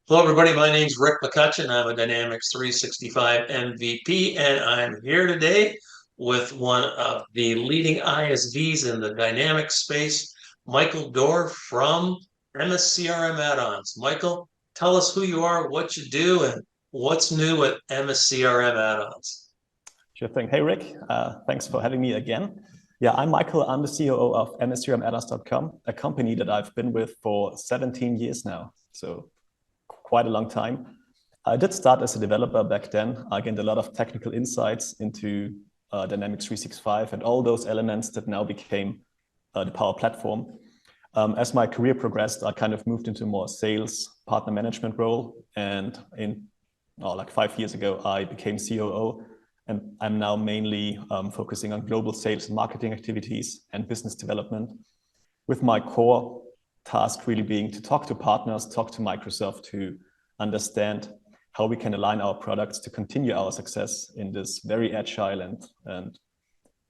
Hello, everybody. My name's Rick McCutcheon. I'm a Dynamics 365 MVP, and I'm here today with one of the leading ISVs in the Dynamics space, Michael Dohr from MSCRM Add-ons. Michael, tell us who you are, what you do, and what's new at MSCRM Add-ons. Sure thing. Hey, Rick. Thanks for having me again. Yeah, I'm Michael. I'm the COO of MSCRMAddons.com, a company that I've been with for 17 years now. So quite a long time. I did start as a developer back then. I gained a lot of technical insights into Dynamics 365 and all those elements that now became the Power Platform. As my career progressed, I kind of moved into more sales partner management role. And like 5 years ago, I became COO. And I'm now mainly focusing on global sales and marketing activities and business development, with my core task really being to talk to partners, talk to Microsoft, to understand how we can align our products to continue our success in this very agile and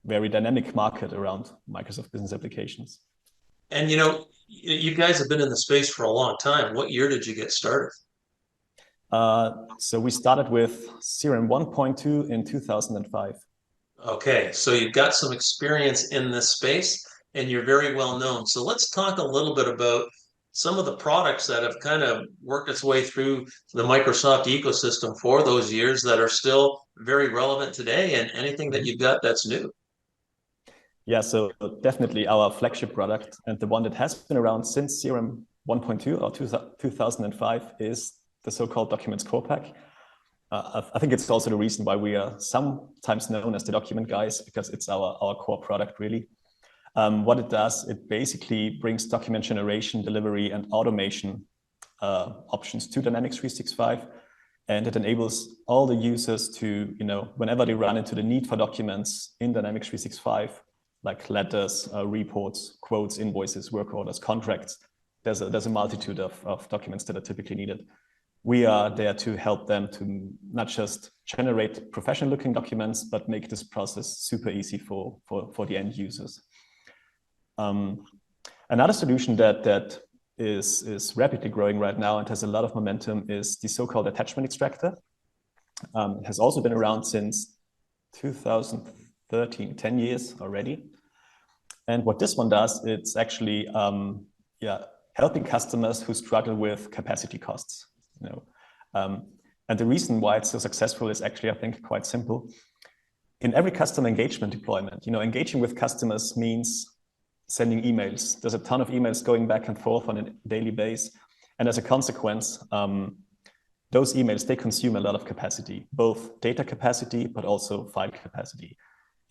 very dynamic market around Microsoft business applications. And you guys have been in the space for a long time. What year did you get started? So we started with CRM 1.2 in 2005. Okay, so you've got some experience in this space and you're very well known. So let's talk a little bit about some of the products that have kind of worked its way through the Microsoft ecosystem for those years that are still very relevant today, and anything that you've got that's new. Yeah, so definitely our flagship product, and the one that has been around since CRM 1.2 or 2005, is the so-called Documents Core Pack. I think it's also the reason why we are sometimes known as the document guys, because it's our core product, really. What it does, it basically brings document generation, delivery, and automation options to Dynamics 365. And it enables all the users to, whenever they run into the need for documents in Dynamics 365, like letters, reports, quotes, invoices, work orders, contracts, there's a multitude of documents that are typically needed. We are there to help them to not just generate professional looking documents, but make this process super easy for the end users. Another solution that is rapidly growing right now and has a lot of momentum is the so-called attachment extractor. It has also been around since 2013, 10 years already. And what this one does, it's actually helping customers who struggle with capacity costs. And the reason why it's so successful is actually, I think, quite simple. In every customer engagement deployment, engaging with customers means sending emails. There's a ton of emails going back and forth on a daily basis. And as a consequence, those emails, they consume a lot of capacity, both data capacity, but also file capacity.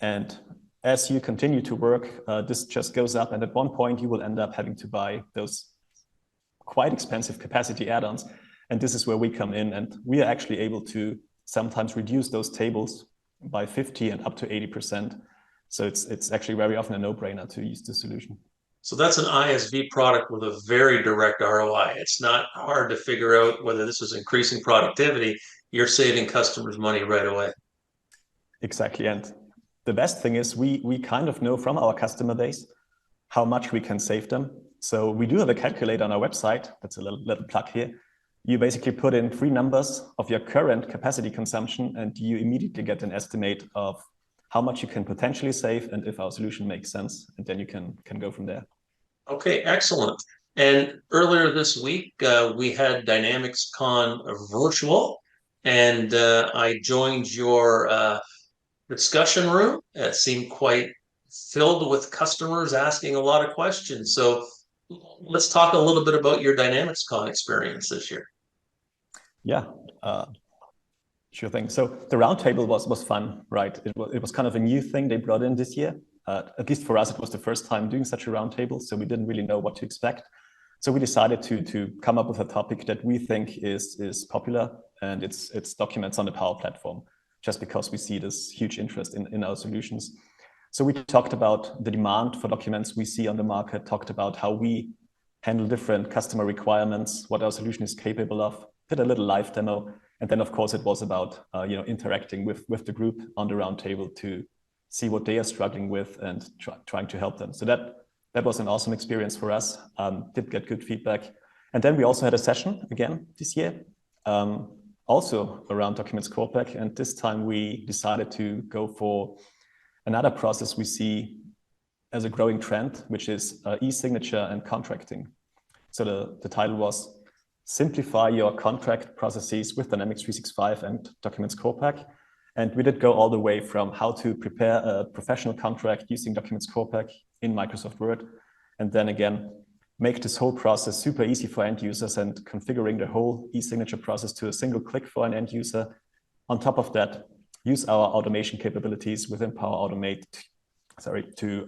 And as you continue to work, this just goes up. And at one point, you will end up having to buy those quite expensive capacity add-ons. And this is where we come in. And we are actually able to sometimes reduce those tables by 50 and up to 80%. So it's actually very often a no-brainer to use the solution. So that's an ISV product with a very direct ROI. It's not hard to figure out whether this is increasing productivity. You're saving customers money right away. Exactly. And the best thing is we kind of know from our customer base how much we can save them. So we do have a calculator on our website. That's a little plug here. You basically put in 3 numbers of your current capacity consumption, and you immediately get an estimate of how much you can potentially save and if our solution makes sense. And then you can go from there. Okay, excellent. And earlier this week, we had DynamicsCon Virtual, and I joined your discussion room. It seemed quite filled with customers asking a lot of questions. So let's talk a little bit about your DynamicsCon experience this year. Yeah, sure thing. So the roundtable was fun, right? It was kind of a new thing they brought in this year. At least for us, it was the first time doing such a roundtable, so we didn't really know what to expect. So we decided to come up with a topic that we think is popular, and it's documents on the Power Platform, just because we see this huge interest in our solutions. So we talked about the demand for documents we see on the market, talked about how we handle different customer requirements, what our solution is capable of, did a little live demo. And then, of course, it was about interacting with the group on the roundtable to see what they are struggling with and trying to help them. So that was an awesome experience for us. Did get good feedback. And then we also had a session again this year, also around Documents Callback. And this time we decided to go for another process we see as a growing trend, which is e-signature and contracting. So the title was Simplify Your Contract Processes with Dynamics 365 and Documents Callback. And we did go all the way from how to prepare a professional contract using Documents Callback in Microsoft Word, and then again, make this whole process super easy for end users and configuring the whole e-signature process to a single click for an end user. On top of that, use our automation capabilities within Power Automate, to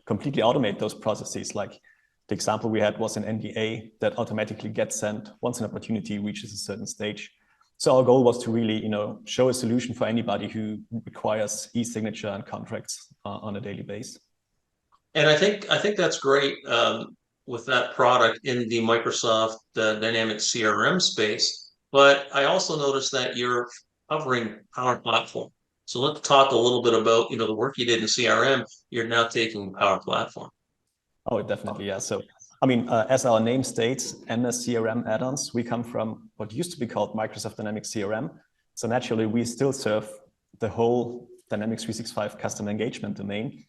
completely automate those processes. Like the example we had was an NDA that automatically gets sent once an opportunity reaches a certain stage. So our goal was to really, show a solution for anybody who requires e-signature and contracts on a daily basis. And I think that's great with that product in the Microsoft Dynamics CRM space. But I also noticed that you're covering Power Platform. So let's talk a little bit about the work you did in CRM. You're now taking Power Platform. Oh, definitely, yeah. So I mean, as our name states, MS CRM add-ons, we come from what used to be called Microsoft Dynamics CRM. So naturally, we still serve the whole Dynamics 365 customer engagement domain.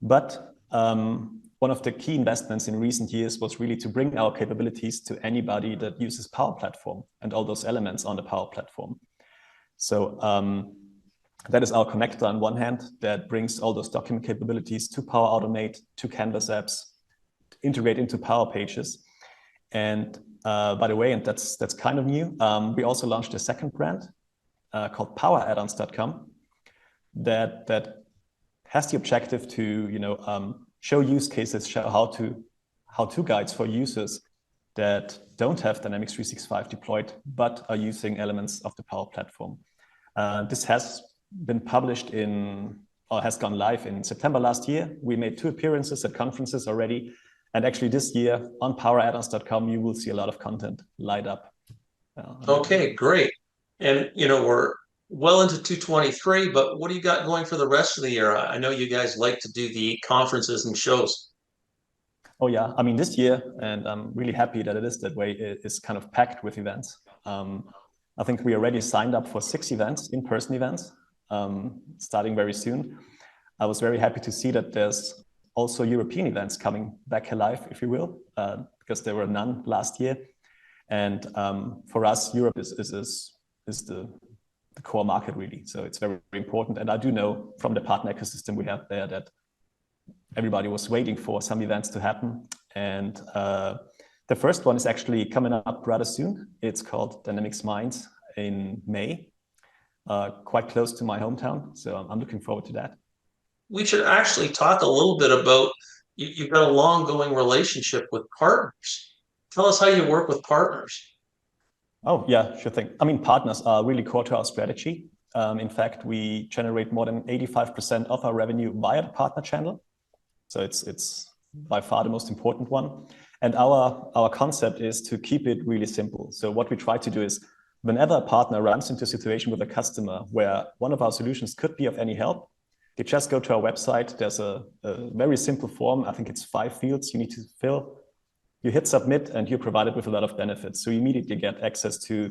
But one of the key investments in recent years was really to bring our capabilities to anybody that uses Power Platform and all those elements on the Power Platform. So that is our connector on one hand that brings all those document capabilities to Power Automate, to Canvas apps, integrate into Power Pages. And by the way, and that's kind of new, we also launched a second brand called PowerAddons.com that has the objective to show use cases, show how-to guides for users that don't have Dynamics 365 deployed, but are using elements of the Power Platform. This has been published has gone live in September last year. We made 2 appearances at conferences already. And actually this year on PowerAddons.com, you will see a lot of content light up. Okay, great. And, we're well into 2023, but what do you got going for the rest of the year? I know you guys like to do the conferences and shows. Oh yeah, I mean this year, and I'm really happy that it is that way, it is kind of packed with events. I think we already signed up for 6 events, in-person events, starting very soon. I was very happy to see that there's also European events coming back alive, if you will, because there were none last year. And for us, Europe is the core market, really. So it's very, very important. And I do know from the partner ecosystem we have there that everybody was waiting for some events to happen. And the first one is actually coming up rather soon. It's called Dynamics Minds in May, quite close to my hometown. So I'm looking forward to that. We should actually talk a little bit about, you've got a long-going relationship with partners. Tell us how you work with partners. Oh, yeah, sure thing. I mean, partners are really core to our strategy. In fact, we generate more than 85% of our revenue via the partner channel. So it's by far the most important one. And our concept is to keep it really simple. So what we try to do is whenever a partner runs into a situation with a customer where one of our solutions could be of any help, they just go to our website. There's a very simple form. I think it's 5 fields you need to fill. You hit submit and you're provided with a lot of benefits. So you immediately get access to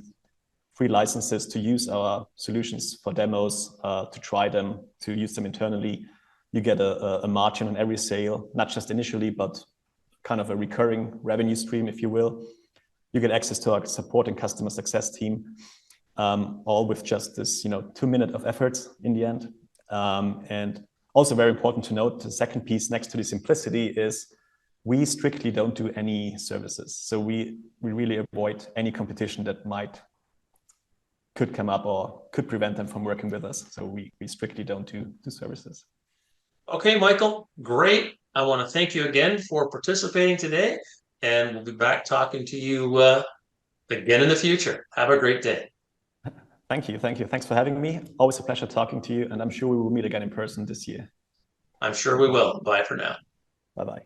free licenses to use our solutions for demos, to try them, to use them internally. You get a margin on every sale, not just initially, but kind of a recurring revenue stream, if you will. You get access to our support and customer success team, all with just this 2 minutes of effort in the end. And also very important to note, the second piece next to the simplicity is we strictly don't do any services. So we really avoid any competition that could come up or could prevent them from working with us. So we strictly don't do services. Okay, Michael, great. I want to thank you again for participating today, and we'll be back talking to you again in the future. Have a great day. Thank you. Thanks for having me. Always a pleasure talking to you, and I'm sure we will meet again in person this year. I'm sure we will. Bye for now. Bye-bye.